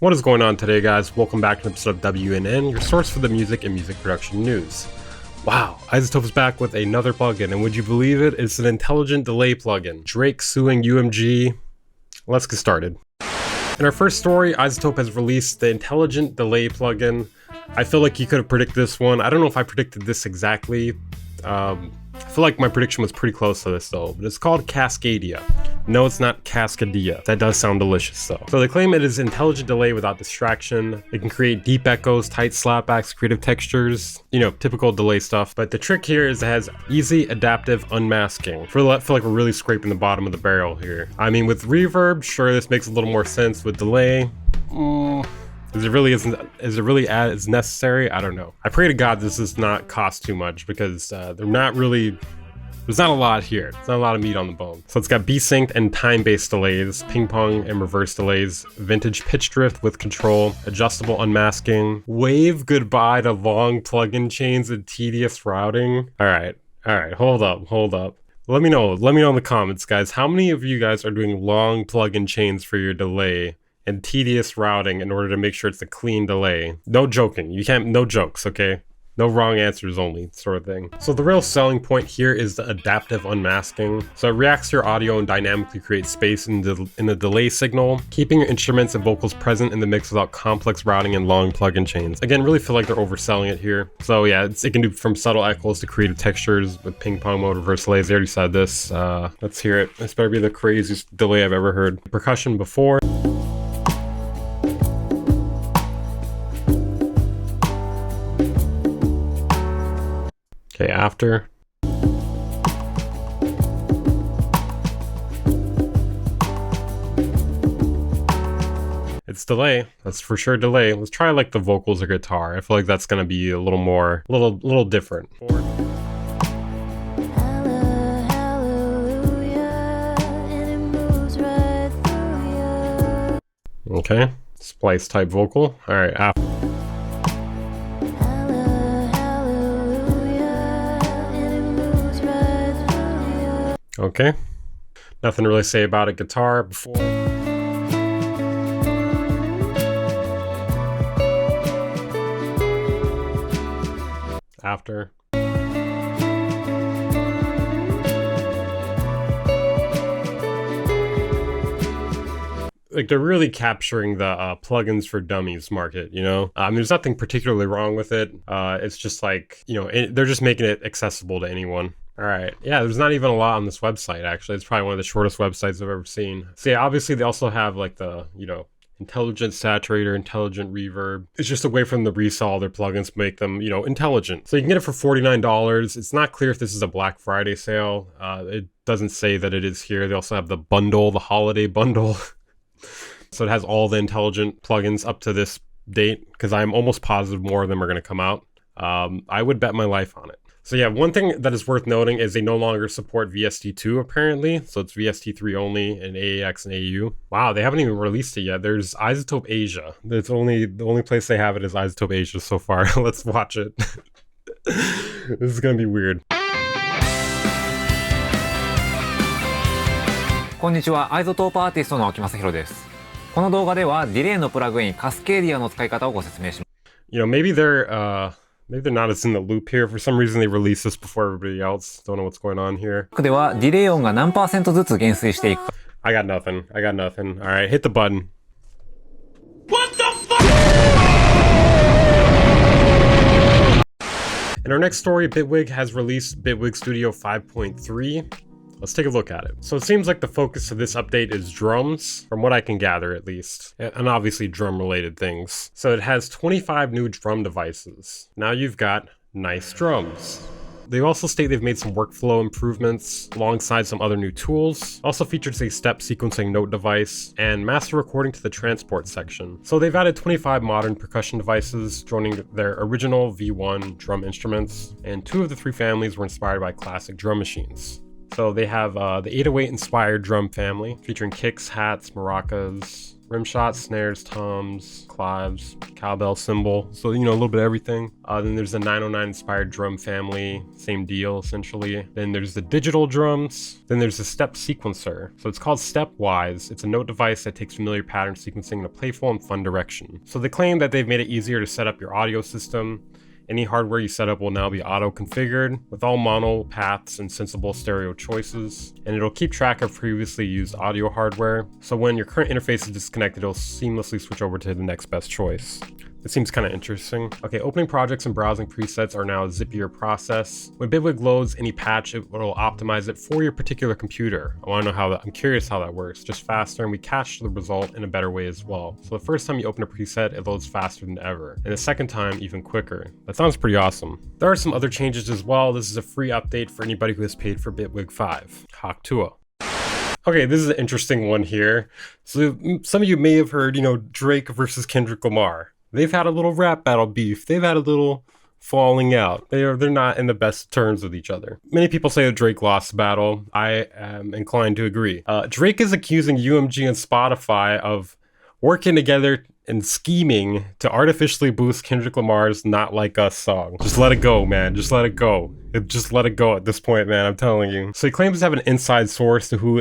What is going on today, guys? Welcome back to an episode of WNN, your source for the music and music production news. Wow, Izotope is back with another plugin, and would you believe it? It's an intelligent delay plugin. Drake suing UMG. Let's get started. In our first story, Izotope has released the intelligent delay plugin. I feel like you could have predicted this one. I don't know if I predicted this exactly. I feel like my prediction was pretty close to this though, but it's called Cascadia. No, it's not Cascadia. That does sound delicious though. So they claim it is intelligent delay without distraction. It can create deep echoes, tight slapbacks, creative textures, you know, typical delay stuff. But the trick here is it has easy adaptive unmasking. I feel like we're really scraping the bottom of the barrel here. I mean, with reverb, sure, this makes a little more sense. With delay, is it really as necessary? I don't know. I pray to God this does not cost too much because there's not a lot here. There's not a lot of meat on the bone. So it's got B-synced and time-based delays, ping pong and reverse delays, vintage pitch drift with control, adjustable unmasking, wave goodbye to long plugin chains and tedious routing. All right, hold up. Let me know in the comments, guys. How many of you guys are doing long plugin chains for your delay and tedious routing in order to make sure it's a clean delay? No joking. No jokes, okay? No wrong answers only, sort of thing. So the real selling point here is the adaptive unmasking. So it reacts to your audio and dynamically creates space in the delay signal, keeping your instruments and vocals present in the mix without complex routing and long plugin chains. Again, really feel like they're overselling it here. So yeah, it can do from subtle echoes to creative textures with ping pong mode, reverse delays. They already said this. Let's hear it. This better be the craziest delay I've ever heard. Percussion before. Okay, after. It's delay. That's for sure delay. Let's try like the vocals or guitar. I feel like that's gonna be a little different. Okay, splice type vocal. All right, after. Okay, nothing to really say about it. Guitar before. After. Like they're really capturing the plugins for dummies market, you know? There's nothing particularly wrong with it. It's just like, you know, they're just making it accessible to anyone. All right, yeah, there's not even a lot on this website, actually. It's probably one of the shortest websites I've ever seen. So yeah, obviously they also have like the, you know, intelligent saturator, intelligent reverb. It's just a way for them to resell all their plugins, make them, you know, intelligent. So you can get it for $49. It's not clear if this is a Black Friday sale. It doesn't say that it is here. They also have the bundle, the holiday bundle. So it has all the intelligent plugins up to this date, because I'm almost positive more of them are going to come out. I would bet my life on it. So yeah, one thing that is worth noting is they no longer support VST2 apparently. So it's VST3 only and AAX and AU. Wow, they haven't even released it yet. There's Izotope Asia. The only place they have it is Izotope Asia so far. Let's watch it. This is gonna be weird. こんにちは、アイゾトープアーティストの秋正弘です。この動画ではディレイのプラグインカスケーディアの使い方をご説明します。You know, maybe they're not as in the loop here. For some reason they released this before everybody else. Don't know what's going on here. ではディレイ音が何%ずつ減衰していくか。I got nothing. All right, hit the button. What the fuck? In our next story, Bitwig has released Bitwig Studio 5.3. Let's take a look at it. So it seems like the focus of this update is drums, from what I can gather at least, and obviously drum related things. So it has 25 new drum devices. Now you've got nice drums. They also state they've made some workflow improvements alongside some other new tools. Also features a step sequencing note device and master recording to the transport section. So they've added 25 modern percussion devices, joining their original V1 drum instruments, and 2 of the 3 families were inspired by classic drum machines. So they have the 808 inspired drum family featuring kicks, hats, maracas, rim shots, snares, toms, claves, cowbell cymbal. So, you know, a little bit of everything. Then there's the 909 inspired drum family, same deal essentially. Then there's the digital drums. Then there's the step sequencer. So it's called Stepwise. It's a note device that takes familiar pattern sequencing in a playful and fun direction. So they claim that they've made it easier to set up your audio system. Any hardware you set up will now be auto-configured with all mono paths and sensible stereo choices, and it'll keep track of previously used audio hardware, so when your current interface is disconnected, it'll seamlessly switch over to the next best choice. It seems kind of interesting. Okay, opening projects and browsing presets are now a zippier process. When Bitwig loads any patch, it will optimize it for your particular computer. I want to know how that, I'm curious how that works. Just faster, and we cache the result in a better way as well. So the first time you open a preset, it loads faster than ever. And the second time, even quicker. That sounds pretty awesome. There are some other changes as well. This is a free update for anybody who has paid for Bitwig 5. Haktua. Okay, this is an interesting one here. So some of you may have heard, you know, Drake versus Kendrick Lamar. They've had a little rap battle beef. They've had a little falling out. They're not in the best terms with each other. Many people say that Drake lost the battle. I am inclined to agree. Drake is accusing UMG and Spotify of working together and scheming to artificially boost Kendrick Lamar's Not Like Us song. Just let it go, man. Just let it go. Just let it go at this point, man. I'm telling you. So he claims to have an inside source to who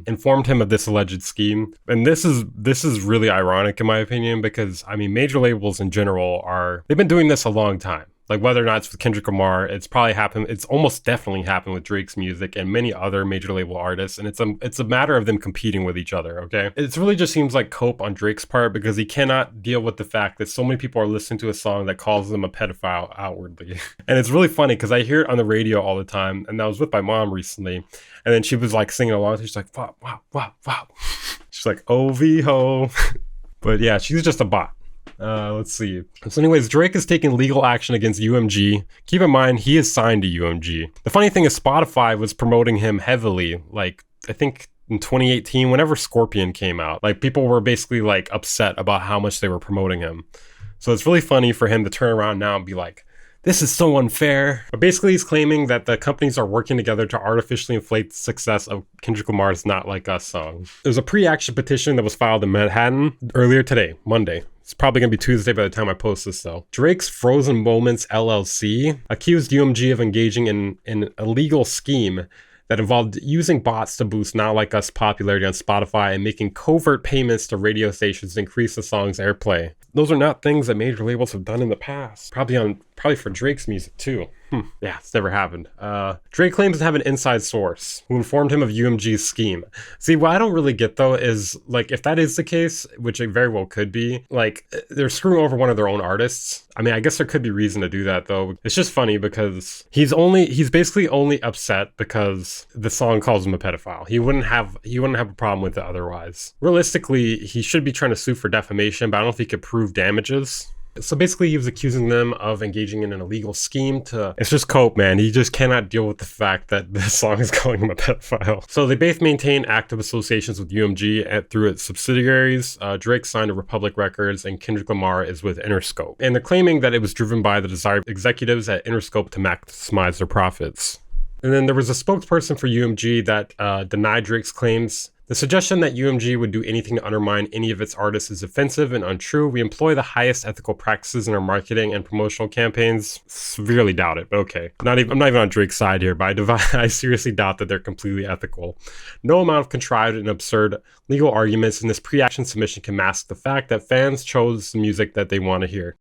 informed him of this alleged scheme. And this is really ironic in my opinion, because I mean, major labels in general they've been doing this a long time. Like whether or not it's with Kendrick Lamar, it's probably happened. It's almost definitely happened with Drake's music and many other major label artists. And it's a matter of them competing with each other. Okay, it really just seems like cope on Drake's part, because he cannot deal with the fact that so many people are listening to a song that calls them a pedophile outwardly. And it's really funny because I hear it on the radio all the time. And I was with my mom recently, and then she was like singing along. She's like, wow, wow, wow, wow. She's like, OV-ho. But yeah, she's just a bot. Let's see. So anyways, Drake is taking legal action against UMG. Keep in mind, he is signed to UMG. The funny thing is Spotify was promoting him heavily, like, I think in 2018, whenever Scorpion came out. Like, people were basically, like, upset about how much they were promoting him. So it's really funny for him to turn around now and be like, this is so unfair. But basically, he's claiming that the companies are working together to artificially inflate the success of Kendrick Lamar's Not Like Us song. There's a pre-action petition that was filed in Manhattan earlier today, Monday. It's probably going to be Tuesday by the time I post this, though. Drake's Frozen Moments LLC accused UMG of engaging in an illegal scheme that involved using bots to boost Not Like Us popularity on Spotify and making covert payments to radio stations to increase the song's airplay. Those are not things that major labels have done in the past. Probably for Drake's music too. Yeah, it's never happened. Drake claims to have an inside source who informed him of UMG's scheme. See, what I don't really get though is, like, if that is the case, which it very well could be, like, they're screwing over one of their own artists. I mean, I guess there could be reason to do that though. It's just funny because he's basically only upset because the song calls him a pedophile. He wouldn't have a problem with it otherwise. Realistically, he should be trying to sue for defamation, but I don't know if he could prove damages. So basically, he was accusing them of engaging in an illegal scheme to... It's just cope, man. He just cannot deal with the fact that this song is calling him a pedophile. So they both maintain active associations with UMG through its subsidiaries. Drake signed to Republic Records, and Kendrick Lamar is with Interscope. And they're claiming that it was driven by the desire of executives at Interscope to maximize their profits. And then there was a spokesperson for UMG that denied Drake's claims. The suggestion that UMG would do anything to undermine any of its artists is offensive and untrue. We employ the highest ethical practices in our marketing and promotional campaigns. Severely doubt it, but okay. I'm not even on Drake's side here, but I seriously doubt that they're completely ethical. No amount of contrived and absurd legal arguments in this pre-action submission can mask the fact that fans chose the music that they want to hear.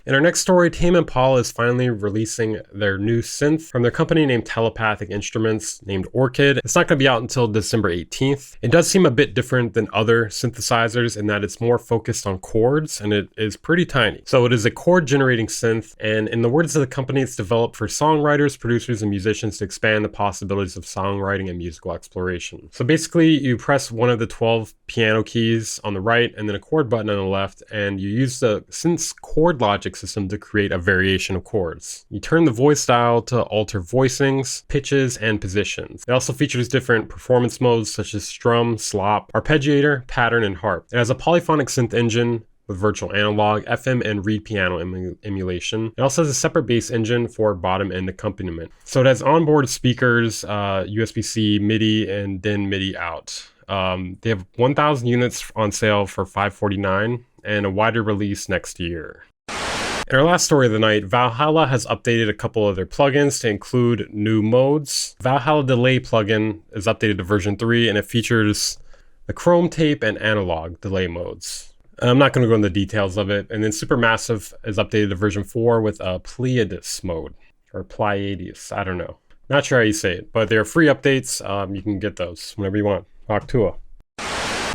In our next story, TAME IMPALA is finally releasing their new synth from their company named Telepathic Instruments, named Orchid. It's not going to be out until December 18th. It does seem a bit different than other synthesizers in that it's more focused on chords, and it is pretty tiny. So it is a chord-generating synth, and in the words of the company, it's developed for songwriters, producers, and musicians to expand the possibilities of songwriting and musical exploration. So basically, you press one of the 12 piano keys on the right, and then a chord button on the left, and you use the synth's chord logic system to create a variation of chords. You turn the voice dial to alter voicings, pitches, and positions. It also features different performance modes such as strum, slop, arpeggiator, pattern, and harp. It has a polyphonic synth engine with virtual analog, FM, and reed piano emulation. It also has a separate bass engine for bottom end accompaniment. So it has onboard speakers, USB-C, MIDI, and then MIDI out. They have 1,000 units on sale for $549 and a wider release next year. In our last story of the night, Valhalla has updated a couple of their plugins to include new modes. Valhalla Delay plugin is updated to version 3 and it features the chrome tape and analog delay modes. I'm not going to go into the details of it. And then Supermassive is updated to version 4 with a Pleiades mode, or Pleiades, I don't know. Not sure how you say it, but they're free updates. You can get those whenever you want. Octua.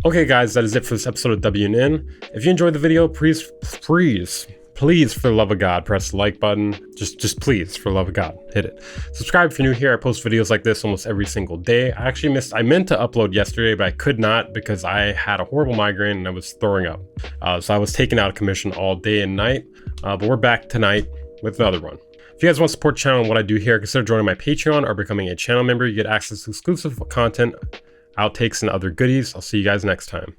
Okay guys, that is it for this episode of WNN. If you enjoyed the video, please, for the love of God, press the like button. Just please, for the love of God, hit it. Subscribe if you're new here. I post videos like this almost every single day. I meant to upload yesterday, but I could not because I had a horrible migraine and I was throwing up. So I was taken out of commission all day and night, but we're back tonight with another one. If you guys want to support the channel and what I do here, consider joining my Patreon or becoming a channel member. You get access to exclusive content, outtakes, and other goodies. I'll see you guys next time.